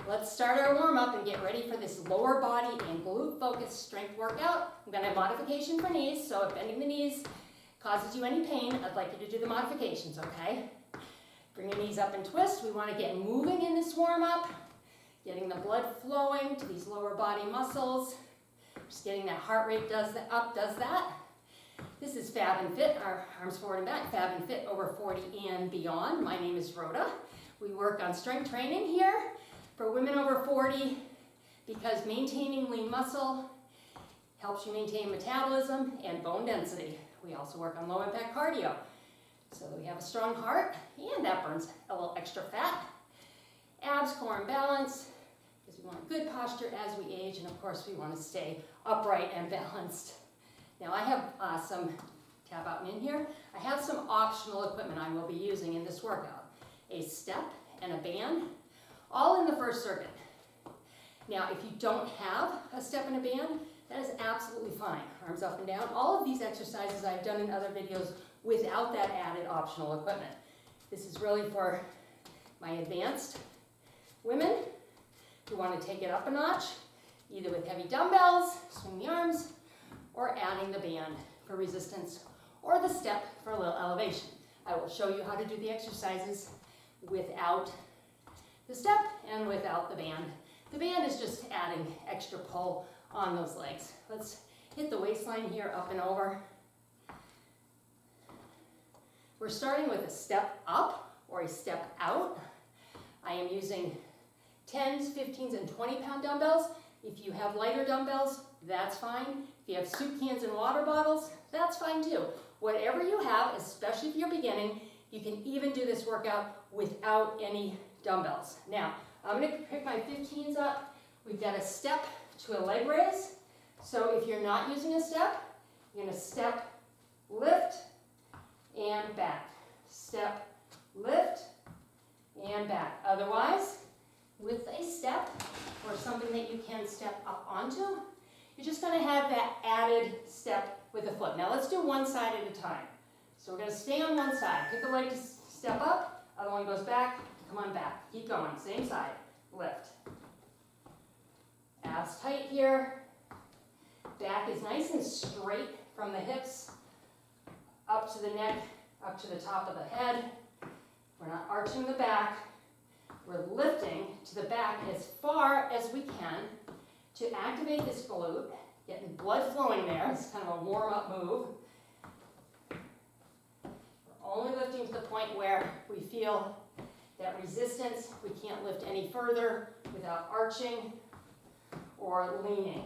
Let's start our warm-up and get ready for this lower body and glute focused strength workout. I'm going to have modification for knees, so if bending the knees causes you any pain, I'd like you to do the modifications, okay? Bring your knees up and twist. We want to get moving in this warm-up, getting the blood flowing to these lower body muscles. Just getting that heart rate does that. This is Fab and Fit, our arms forward and back, Fab and Fit over 40 and beyond. My name is Rhoda. We work on strength training here for women over 40 because maintaining lean muscle helps you maintain metabolism and bone density. We also work on low impact cardio so that we have a strong heart and that burns a little extra fat. Abs, core, and balance because we want good posture as we age, and of course we want to stay upright and balanced. Now I have tap out and in here, I have some optional equipment I will be using in this workout. A step and a band, all in the first circuit. Now if you don't have a step and a band, that is absolutely fine. Arms up and down. All of these exercises I've done in other videos without that added optional equipment. This is really for my advanced women who want to take it up a notch, either with heavy dumbbells, swing the arms, or adding the band for resistance, or the step for a little elevation. I will show you how to do the exercises without the step and without the band. The band is just adding extra pull on those legs. Let's hit the waistline here, up and over. We're starting with a step up or a step out. I am using 10s, 15s, and 20-pound dumbbells. If you have lighter dumbbells, that's fine. If you have soup cans and water bottles, that's fine too. Whatever you have, especially if you're beginning, you can even do this workout without any dumbbells. Now, I'm going to pick my 15s up. We've got a step to a leg raise. So if you're not using a step, you're going to step, lift, and back. Step, lift, and back. Otherwise, with a step or something that you can step up onto, you're just going to have that added step with a foot. Now let's do one side at a time. So we're going to stay on one side. Pick a leg to step up, other one goes back, come on back. Keep going, same side, lift. Abs tight here. Back is nice and straight from the hips, up to the neck, up to the top of the head. We're not arching the back. We're lifting to the back as far as we can to activate this glute, getting blood flowing there. It's kind of a warm-up move. We're only lifting to the point where we feel that resistance. We can't lift any further without arching or leaning.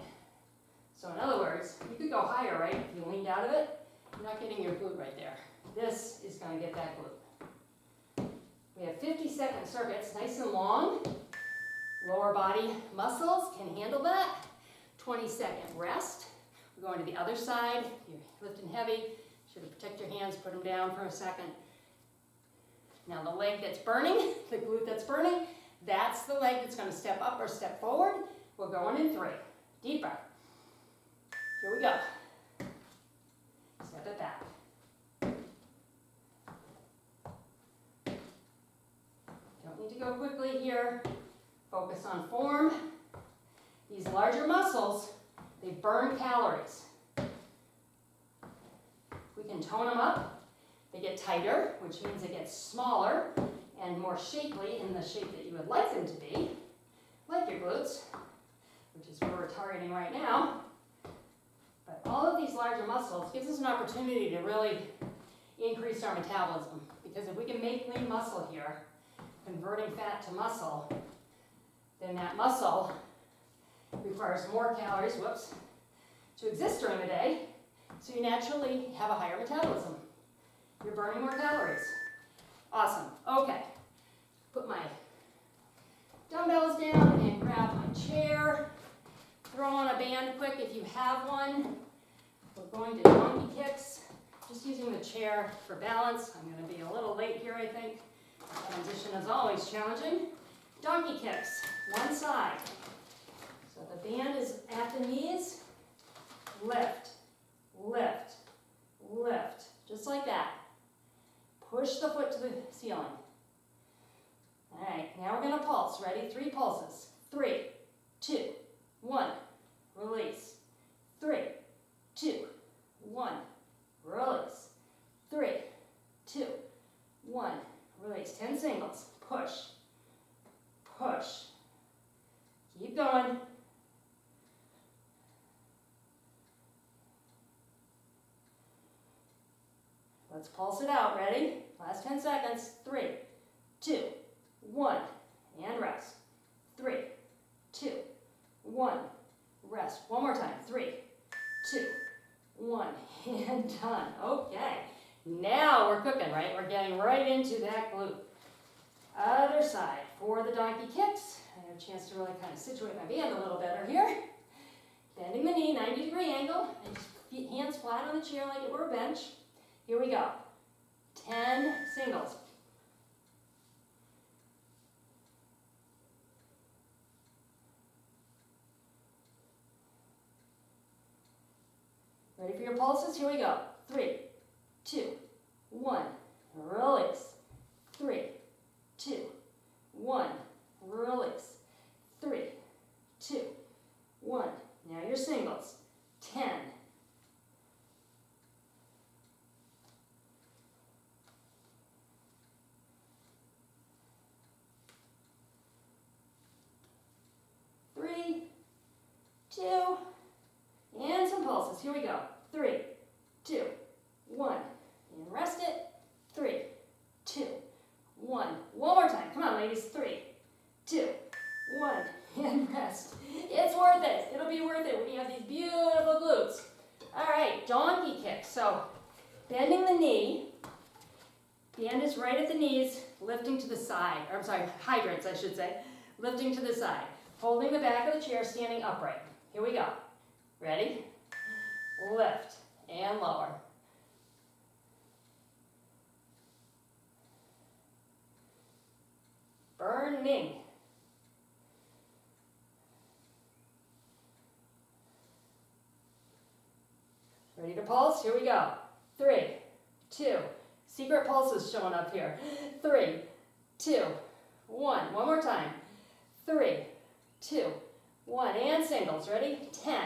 So in other words, you could go higher, right? If you leaned out of it, you're not getting your glute right there. This is going to get that glute. We have 50-second circuits, nice and long. Lower body muscles can handle that. 20-second rest. We're going to the other side. You're lifting heavy. Should protect your hands, put them down for a second. Now the leg that's burning, the glute that's burning, that's the leg that's going to step up or step forward. We're going in 3. Deep breath. Here we go. Step it back. Don't need to go quickly here. Focus on form. These larger muscles, they burn calories. We can tone them up. They get tighter, which means they get smaller and more shapely in the shape that you would like them to be, like your glutes, which is where we're targeting right now. But all of these larger muscles gives us an opportunity to really increase our metabolism, because if we can make lean muscle here, converting fat to muscle, then that muscle requires more calories, to exist during the day, so you naturally have a higher metabolism. You're burning more calories. Awesome. Okay. Put my dumbbells down and grab my chair. Throw on a band quick if you have one. We're going to donkey kicks. Just using the chair for balance. I'm going to be a little late here, I think. Transition is always challenging. Donkey kicks, one side. So the band is at the knees. Lift, lift, lift. Just like that. Push the foot to the ceiling. All right, now we're going to pulse. pulse. Ready? 3 pulses. 3, 2, 1. Release. 3, 2, 1. Release. 3, 2, 1. Release. 10 singles. Push. Push. Keep going. Let's pulse it out. Ready? Last 10 seconds. 3, 2, 1. And rest. 3, 2, 1. Rest. One more time. 3, 2, 1. And done. Okay. Now we're cooking, right? We're getting right into that glute. Other side. For the donkey kicks. I have a chance to really kind of situate my band a little better here. Bending the knee, 90-degree angle. And just hands flat on the chair like it were a bench. Here we go. 10 singles. Ready for your pulses? Here we go. 3, 2, 1. Release. 3, 2, 1. Release. 3, 2, 1. Now your singles. 10. Three, 2, and some pulses. Here we go. 3, 2, 1. And rest it. 3, 2, 1. One more time. Come on, ladies. 3, 2, 1. And rest. It's worth it. It'll be worth it when you have these beautiful glutes. All right, donkey kick. So bending the knee. Band is right at the knees, lifting to the side. Or I'm sorry, hydrants, I should say. Lifting to the side. Holding the back of the chair, standing upright. Here we go. Ready? Lift and lower. Burning. Ready to pulse? Here we go. 3, 2. Secret pulses showing up here. 3, 2, 1. One more time. 3, 2, 1. And singles. Ready? 10,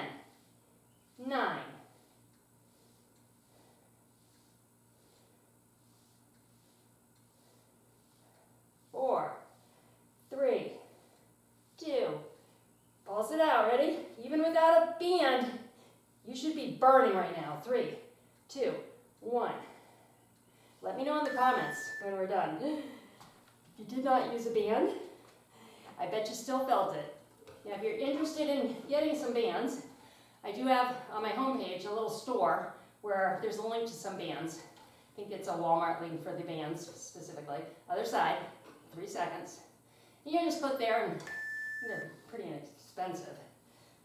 9, 4, 3, 2. Pulse it out. Ready? Even without a band, you should be burning right now. 3, 2, 1. Let me know in the comments when we're done. If you did not use a band, I bet you still felt it. Now, if you're interested in getting some bands, I do have on my homepage a little store where there's a link to some bands. I think it's a Walmart link for the bands specifically. Other side, 3 seconds. You can just click there and they're pretty inexpensive.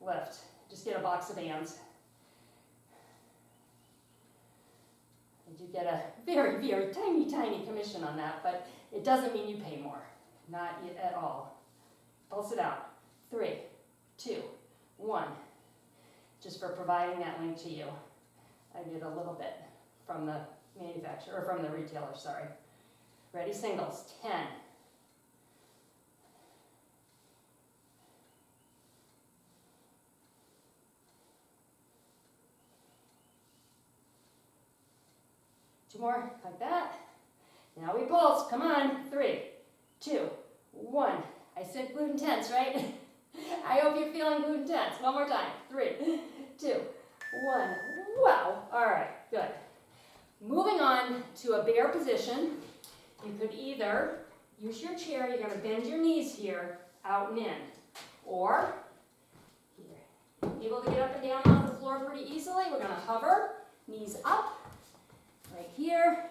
Lift. Just get a box of bands. And you get a very, very tiny, tiny commission on that, but it doesn't mean you pay more. Not at all. Pulse it out. 3, 2, 1. Just for providing that link to you. I did a little bit from the manufacturer, or from the retailer, sorry. Ready, singles. 10. Two more, like that. Now we pulse. Come on. 3, 2, 1. I said glute intense, right? I hope you're feeling glute intense. One more time. 3, 2, 1. Wow. All right, good. Moving on to a bear position. You could either use your chair. You're going to bend your knees here, out and in. Or, here, able to get up and down off the floor pretty easily. We're going to hover, knees up, right here,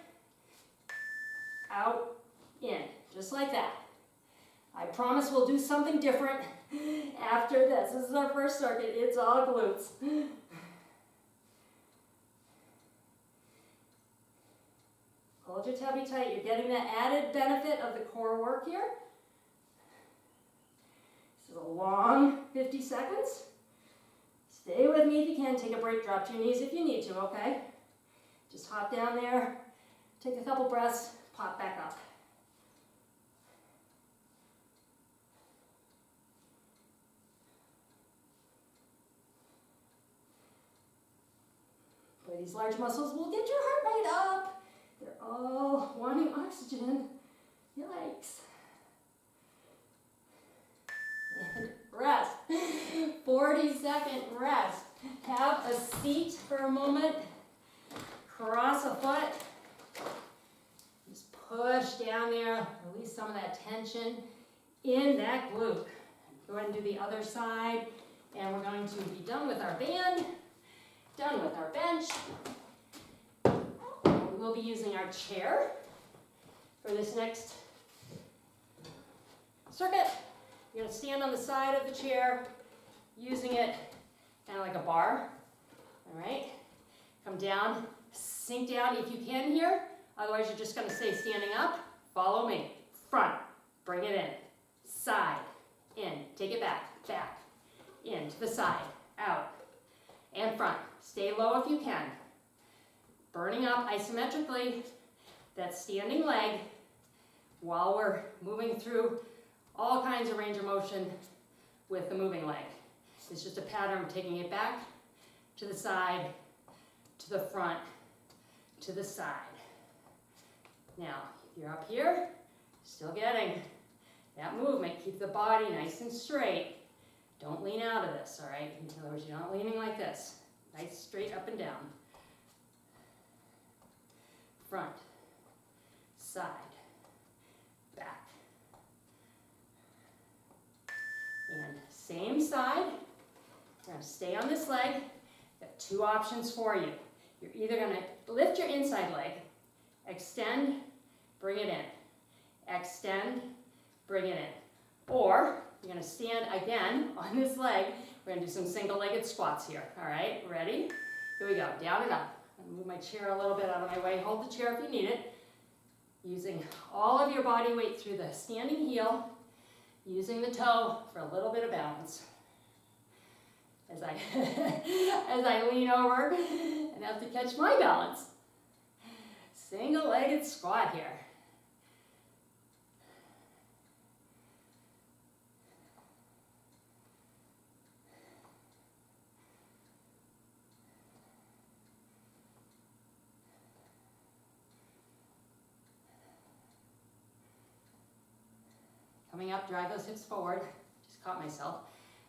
out, in, just like that. I promise we'll do something different after this. This is our first circuit. It's all glutes. Hold your tummy tight. You're getting that added benefit of the core work here. This is a long 50 seconds. Stay with me if you can. Take a break. Drop to your knees if you need to, okay? Just hop down there. Take a couple breaths. Pop back up. These large muscles will get your heart rate up. They're all wanting oxygen. Yikes. And rest. 40-second rest. Have a seat for a moment. Cross a foot. Just push down there. Release some of that tension in that glute. Go ahead and do the other side. And we're going to be done with our band. Done with our bench. We will be using our chair for this next circuit. You're going to stand on the side of the chair, using it kind of like a bar. All right? Come down, sink down if you can here. Otherwise, you're just going to stay standing up. Follow me. Front. Bring it in. Side. In. Take it back. Back. In. To the side. Out. And front. Stay low if you can. Burning up isometrically that standing leg while we're moving through all kinds of range of motion with the moving leg. It's just a pattern of taking it back to the side, to the front, to the side. Now, if you're up here, still getting that movement. Keep the body nice and straight. Don't lean out of this, all right? In other words, you're not leaning like this. Nice, straight up and down. Front, side, back. And same side. You're going to stay on this leg. You've got two options for you. You're either going to lift your inside leg, extend, bring it in. Extend, bring it in. Or you're going to stand again on this leg. We're going to do some single-legged squats here. All right, ready? Here we go, down and up. I'm going to move my chair a little bit out of my way. Hold the chair if you need it. Using all of your body weight through the standing heel, using the toe for a little bit of balance. As I lean over and have to catch my balance. Single-legged squat here. Coming up, drive those hips forward. Just caught myself.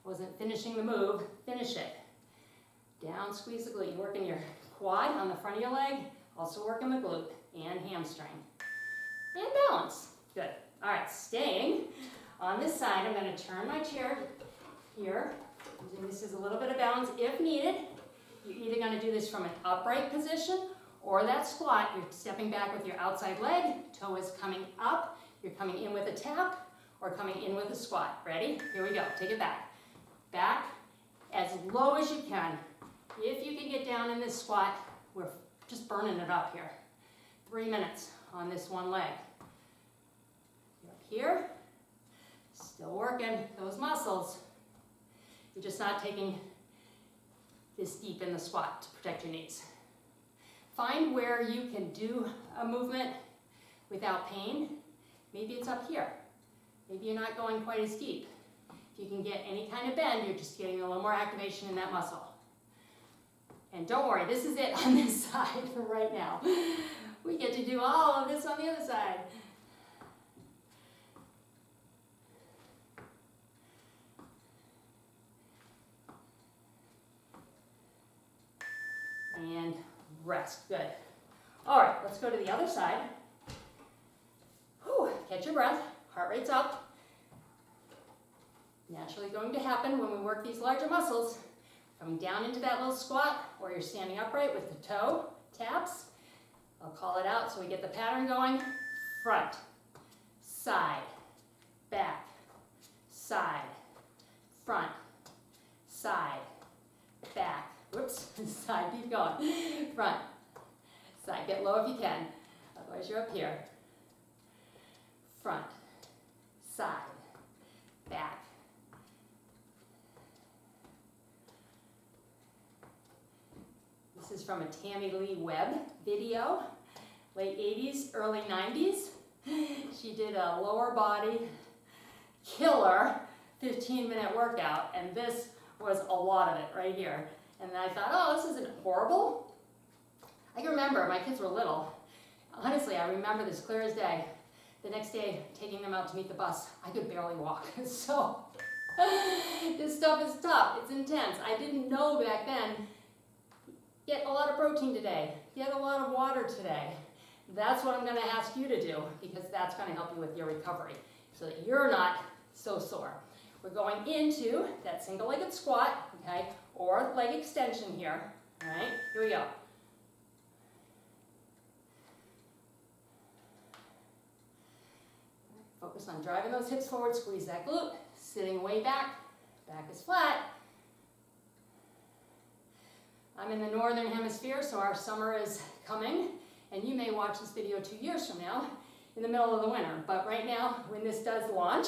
Wasn't finishing the move. Finish it. Down, squeeze the glute. You're working your quad on the front of your leg. Also working the glute and hamstring. And balance. Good. All right, staying on this side. I'm going to turn my chair here. Using this as a little bit of balance if needed. You're either going to do this from an upright position or that squat. You're stepping back with your outside leg. Toe is coming up. You're coming in with a tap. Or coming in with a squat. Ready? Here we go. Take it back. Back as low as you can. If you can get down in this squat, we're just burning it up here. 3 minutes on this one leg. You're up here. Still working those muscles. You're just not taking this deep in the squat to protect your knees. Find where you can do a movement without pain. Maybe it's up here. Maybe you're not going quite as deep. If you can get any kind of bend, you're just getting a little more activation in that muscle. And don't worry, this is it on this side for right now. We get to do all of this on the other side. And rest, good. All right, let's go to the other side. Whew, catch your breath. Heart rate's up. Naturally going to happen when we work these larger muscles. Coming down into that little squat, or you're standing upright with the toe taps. I'll call it out so we get the pattern going. Front, side, back, side, front, side, back. Whoops, side, keep going. Front, side, get low if you can. Otherwise you're up here. Front, side, back. This is from a Tammy Lee Webb video, late 80s, early 90s. She did a lower body killer 15-minute workout, and this was a lot of it right here. And I thought, oh, this isn't horrible. I can remember, my kids were little. Honestly, I remember this clear as day. The next day, taking them out to meet the bus, I could barely walk. So, this stuff is tough, it's intense. I didn't know back then, get a lot of protein today, get a lot of water today. That's what I'm gonna ask you to do, because that's gonna help you with your recovery, so that you're not so sore. We're going into that single-legged squat, okay, or leg extension here, all right? Here we go. Focus on driving those hips forward, squeeze that glute, sitting way back, back is flat. I'm in the northern hemisphere, so our summer is coming, and you may watch this video 2 years from now in the middle of the winter. But right now, when this does launch,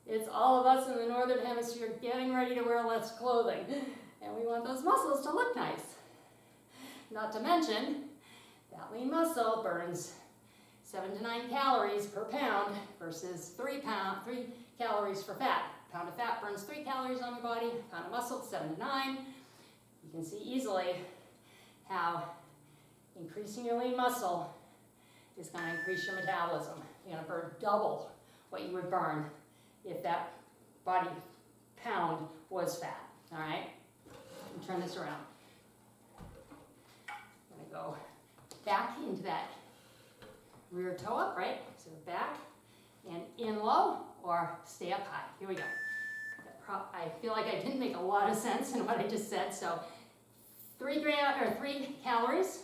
it's all of us in the northern hemisphere getting ready to wear less clothing. And we want those muscles to look nice. Not to mention, that lean muscle burns 7 to 9 calories per pound versus 3 calories for fat. A pound of fat burns 3 calories on your body, a pound of muscle, 7 to 9. You can see easily how increasing your lean muscle is going to increase your metabolism. You're going to burn double what you would burn if that body pound was fat. All right? Turn this around. I'm going to go back into that rear toe up, right? So back and in low or stay up high. Here we go. I feel like I didn't make a lot of sense in what I just said. So 3 calories.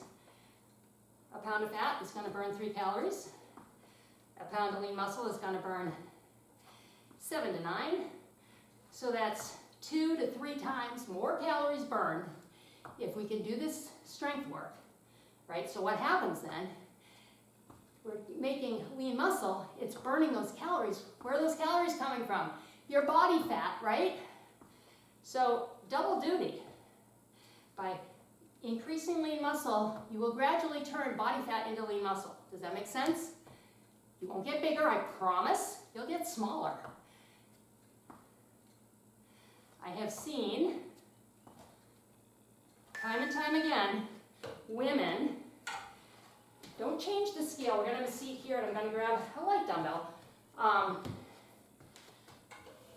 A pound of fat is going to burn 3 calories. A pound of lean muscle is going to burn 7 to 9. So that's 2 to 3 times more calories burned if we can do this strength work, right? So what happens then? We're making lean muscle, it's burning those calories. Where are those calories coming from? Your body fat, right? So double duty. By increasing lean muscle, you will gradually turn body fat into lean muscle. Does that make sense? You won't get bigger, I promise. You'll get smaller. I have seen, time and time again, women, don't change the scale. We're going to have a seat here, and I'm going to grab a light dumbbell.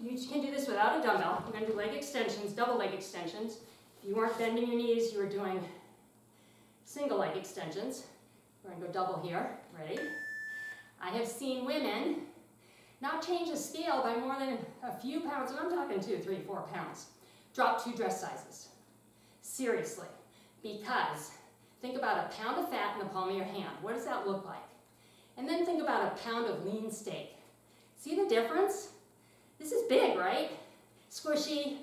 You can do this without a dumbbell. We're going to do leg extensions, double leg extensions. If you weren't bending your knees, you were doing single leg extensions. We're going to go double here. Ready? I have seen women not change the scale by more than a few pounds, and I'm talking 2, 3, 4 pounds. Drop 2 dress sizes. Seriously. Because think about a pound of fat in the palm of your hand. What does that look like? And then think about a pound of lean steak. See the difference? This is big, right? Squishy,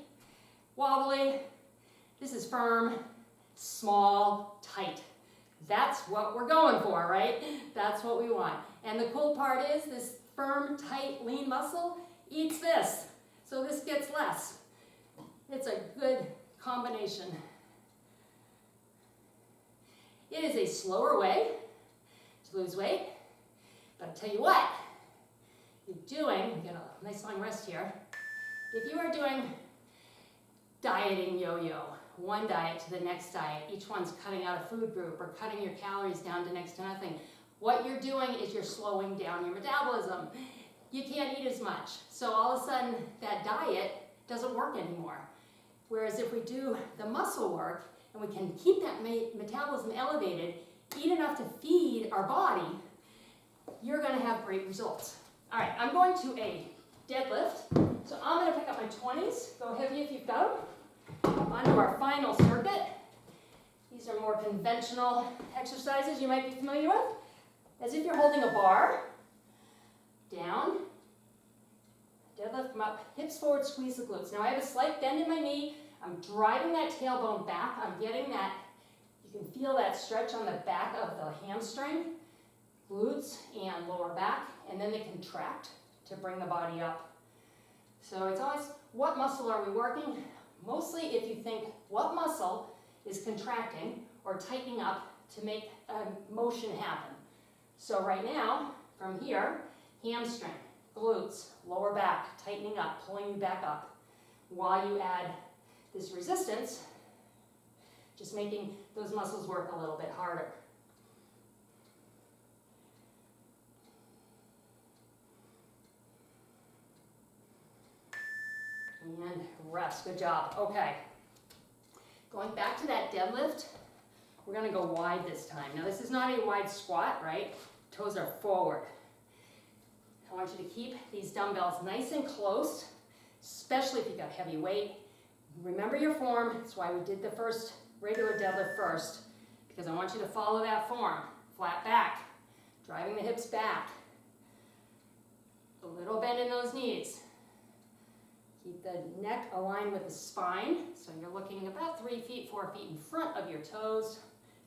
wobbly. This is firm, small, tight. That's what we're going for, right? That's what we want. And the cool part is this firm, tight, lean muscle eats this. So this gets less. It's a good combination. It is a slower way to lose weight, but I'll tell you what, you're doing, get a nice long rest here. If you are doing dieting yo-yo, one diet to the next diet, each one's cutting out a food group or cutting your calories down to next to nothing, what you're doing is you're slowing down your metabolism. You can't eat as much. So all of a sudden, that diet doesn't work anymore. Whereas if we do the muscle work, and we can keep that metabolism elevated, eat enough to feed our body, you're going to have great results. All right, I'm going to a deadlift. So I'm going to pick up my 20s. Go heavy if you've got them. On to our final circuit. These are more conventional exercises you might be familiar with. As if you're holding a bar. Down. Deadlift, come up. Hips forward, squeeze the glutes. Now I have a slight bend in my knee. I'm driving that tailbone back. I'm getting that, you can feel that stretch on the back of the hamstring, glutes, and lower back, and then they contract to bring the body up. So it's always, what muscle are we working? Mostly if you think, what muscle is contracting or tightening up to make a motion happen? So right now, from here, hamstring, glutes, lower back, tightening up, pulling you back up, while you add this resistance just making those muscles work a little bit harder. And rest, good job. Okay. Going back to that deadlift, we're gonna go wide this time. Now this is not a wide squat, right? Toes are forward. I want you to keep these dumbbells nice and close, especially if you've got heavy weight. Remember your form. That's why we did the first regular deadlift first, because I want you to follow that form. Flat back, driving the hips back. A little bend in those knees. Keep the neck aligned with the spine, so you're looking about 3 feet, 4 feet in front of your toes.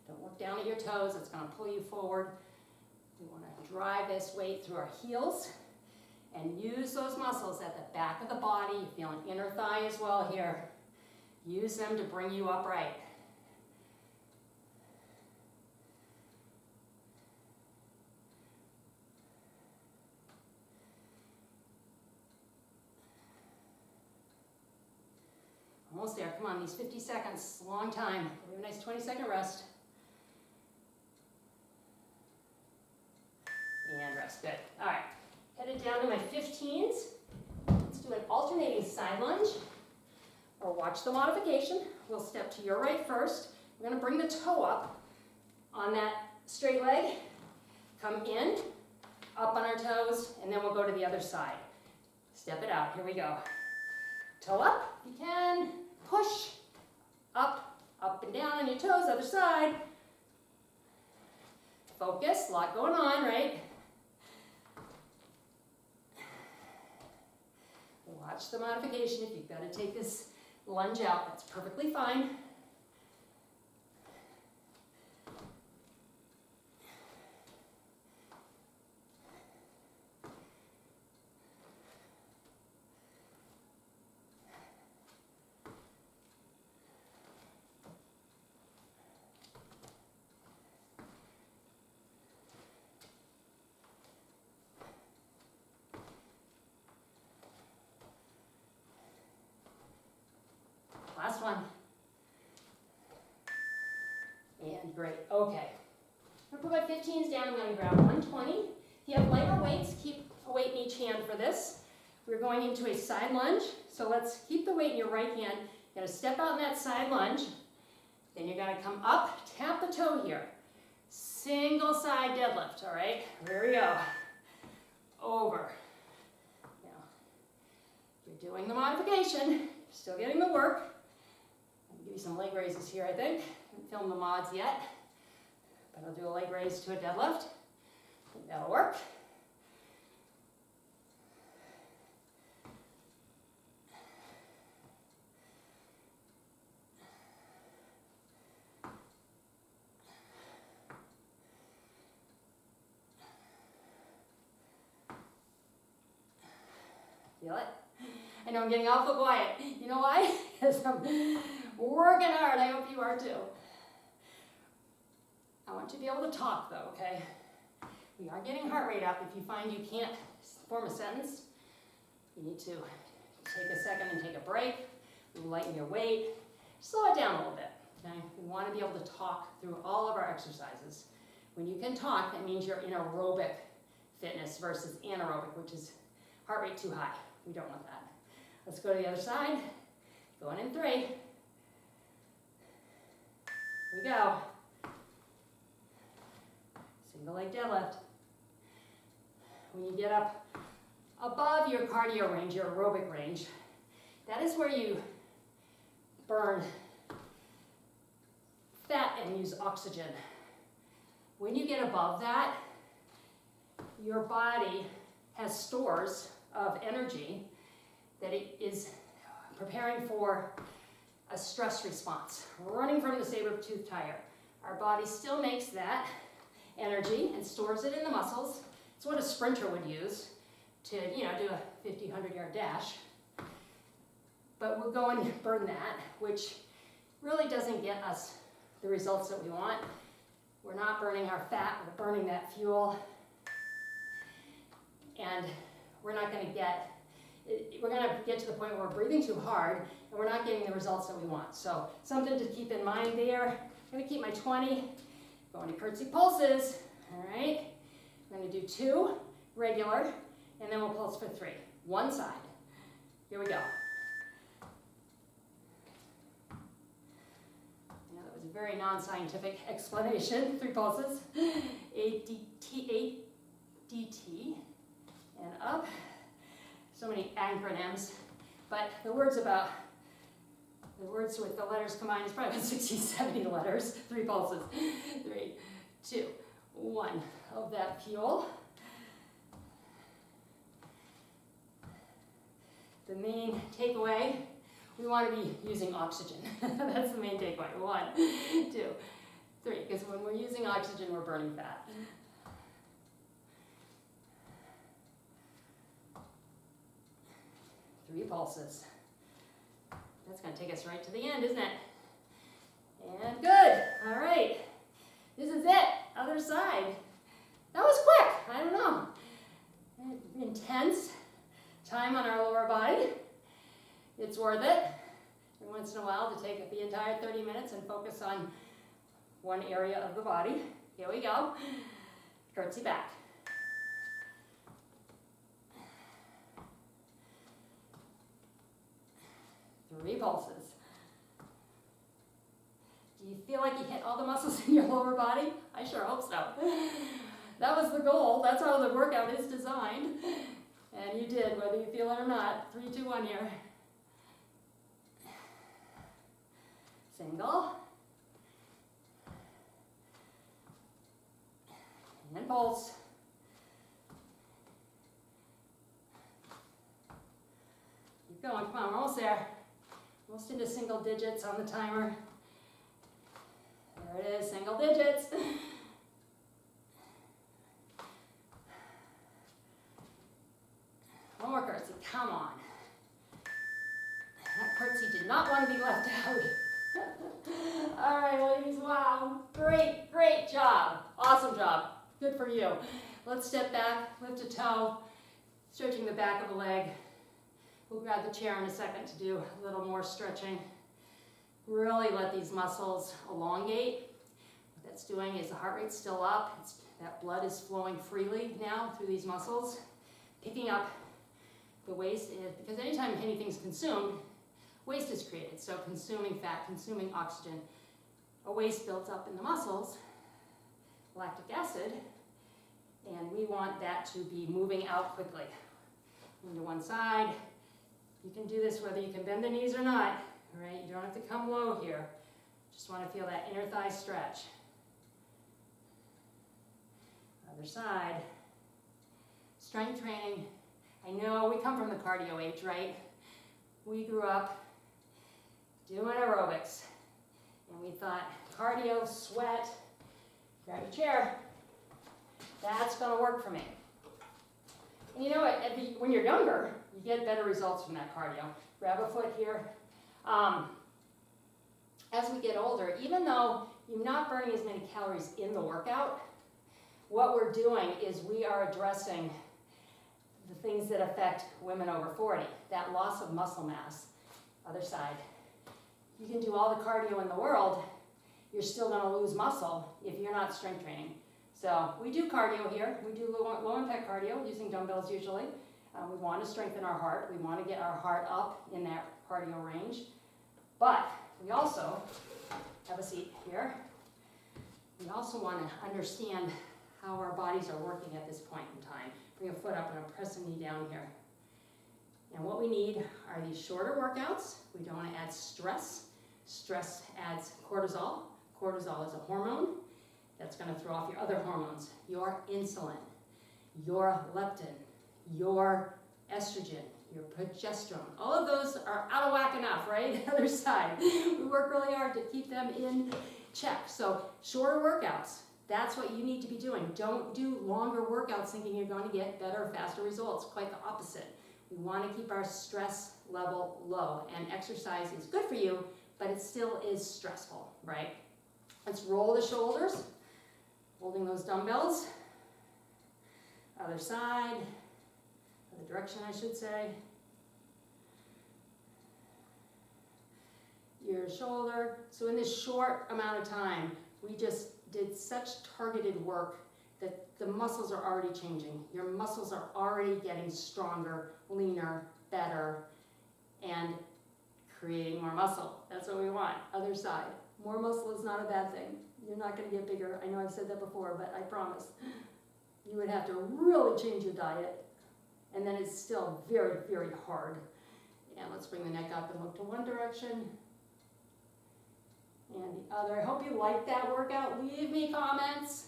Don't look down at your toes, it's gonna pull you forward. We wanna drive this weight through our heels and use those muscles at the back of the body. You're feeling inner thigh as well here. Use them to bring you upright. Almost there, come on, these 50 seconds, long time. We have a nice 20-second rest. And rest, good. All right, headed down to my 15s. Let's do an alternating side lunge, or watch the modification. We'll step to your right first. We're gonna bring the toe up on that straight leg, come in, up on our toes, and then we'll go to the other side. Step it out, here we go. Toe up, if you can, push, up, up and down on your toes, other side. Focus, a lot going on, right? Watch the modification. If you've got to take this lunge out, that's perfectly fine. Last one. And great, okay. I'm gonna put my 15s down, I'm gonna grab 120. If you have lighter weights, keep a weight in each hand for this. We're going into a side lunge, so let's keep the weight in your right hand. You're gonna step out in that side lunge, then you're gonna come up, tap the toe here. Single side deadlift, all right? Here we go. Over. Now, you're doing the modification, you're still getting the work. I'll give you some leg raises here, I think. Haven't filmed the mods yet, but I'll do a leg raise to a deadlift. I think that'll work. Feel it? I know I'm getting awful quiet. You know why? Because I'm working hard. I hope you are too. I want you to be able to talk though, okay? We are getting heart rate up. If you find you can't form a sentence, you need to take a second and take a break, lighten your weight, slow it down a little bit, okay? We want to be able to talk through all of our exercises. When you can talk, that means you're in aerobic fitness versus anaerobic, which is heart rate too high. We don't want that. Let's go to the other side. Going in 3. Here we go. Single leg deadlift. When you get up above your cardio range, your aerobic range, that is where you burn fat and use oxygen. When you get above that, your body has stores of energy that it is preparing for a stress response, running from the saber-toothed tiger. Our body still makes that energy and stores it in the muscles. It's what a sprinter would use to, do a 50, 100-yard dash. But we'll go and burn that, which really doesn't get us the results that we want. We're not burning our fat, we're burning that fuel. And we're not going to get, we're gonna get to the point where we're breathing too hard and we're not getting the results that we want. So something to keep in mind there. I'm gonna keep my 20, going to curtsy pulses, all right? I'm gonna do 2 regular, and then we'll pulse for 3. One side. Here we go. Now that was a very non-scientific explanation. 3 pulses. 8 DT, and up. So many acronyms, but the words with the letters combined is probably about 60, 70 letters. 3 pulses. 3, 2, 1. Of that fuel. The main takeaway, we want to be using oxygen. That's the main takeaway. 1, 2, 3. Because when we're using oxygen, we're burning fat. 3 pulses. That's going to take us right to the end, isn't it? And good. All right. This is it. Other side. That was quick. I don't know. Intense time on our lower body. It's worth it. Every once in a while to take the entire 30 minutes and focus on one area of the body. Here we go. Curtsy back. 3 pulses. Do you feel like you hit all the muscles in your lower body? I sure hope so. That was the goal. That's how the workout is designed. And you did, whether you feel it or not. 3, 2, 1 here. Single. And pulse. Keep going. Come on, we're almost there. Almost into single digits on the timer. There it is, single digits. One more curtsy, come on. That curtsy did not want to be left out. All right, ladies, wow, great, great job. Awesome job, good for you. Let's step back, lift a toe, stretching the back of the leg. We'll grab the chair in a second to do a little more stretching. Really let these muscles elongate. What that's doing is the heart rate's still up. That blood is flowing freely now through these muscles. Picking up the waste, because anytime anything's consumed, waste is created. So consuming fat, consuming oxygen, a waste builds up in the muscles, lactic acid, and we want that to be moving out quickly. Into one side. You can do this whether you can bend the knees or not, all right? You don't have to come low here. Just want to feel that inner thigh stretch. Other side. Strength training. I know we come from the cardio age, right? We grew up doing aerobics, and we thought cardio, sweat, grab a chair. That's going to work for me. And you know what, when you're younger, you get better results from that cardio. Grab a foot here. As we get older, even though you're not burning as many calories in the workout, what we're doing is we are addressing the things that affect women over 40, that loss of muscle mass. Other side. You can do all the cardio in the world, you're still going to lose muscle if you're not strength training. So we do cardio here. We do low impact cardio using dumbbells usually. We want to strengthen our heart. We want to get our heart up in that cardio range. But we also, have a seat here, we also want to understand how our bodies are working at this point in time. Bring a foot up and I'll press a knee down here. And what we need are these shorter workouts. We don't want to add stress. Stress adds cortisol. Cortisol is a hormone that's going to throw off your other hormones. Your insulin, your leptin, your estrogen, your progesterone. All of those are out of whack enough, right? Other side. We work really hard to keep them in check. So shorter workouts, that's what you need to be doing. Don't do longer workouts thinking you're going to get better, faster results. Quite the opposite. We want to keep our stress level low. And exercise is good for you, but it still is stressful, right? Let's roll the shoulders, holding those dumbbells. Other side, other direction I should say. your shoulder. So in this short amount of time, we just did such targeted work that the muscles are already changing. Your muscles are already getting stronger, leaner, better, and creating more muscle. That's what we want. Other side. More muscle is not a bad thing. You're not going to get bigger. I know I've said that before, but I promise. You would have to really change your diet, and then it's still very, very hard. And let's bring the neck up and look to one direction and the other. I hope you liked that workout. Leave me comments.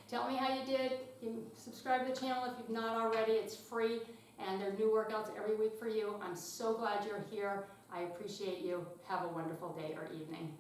Tell me how you did. You can subscribe to the channel if you've not already. It's free, and there are new workouts every week for you. I'm so glad you're here. I appreciate you. Have a wonderful day or evening.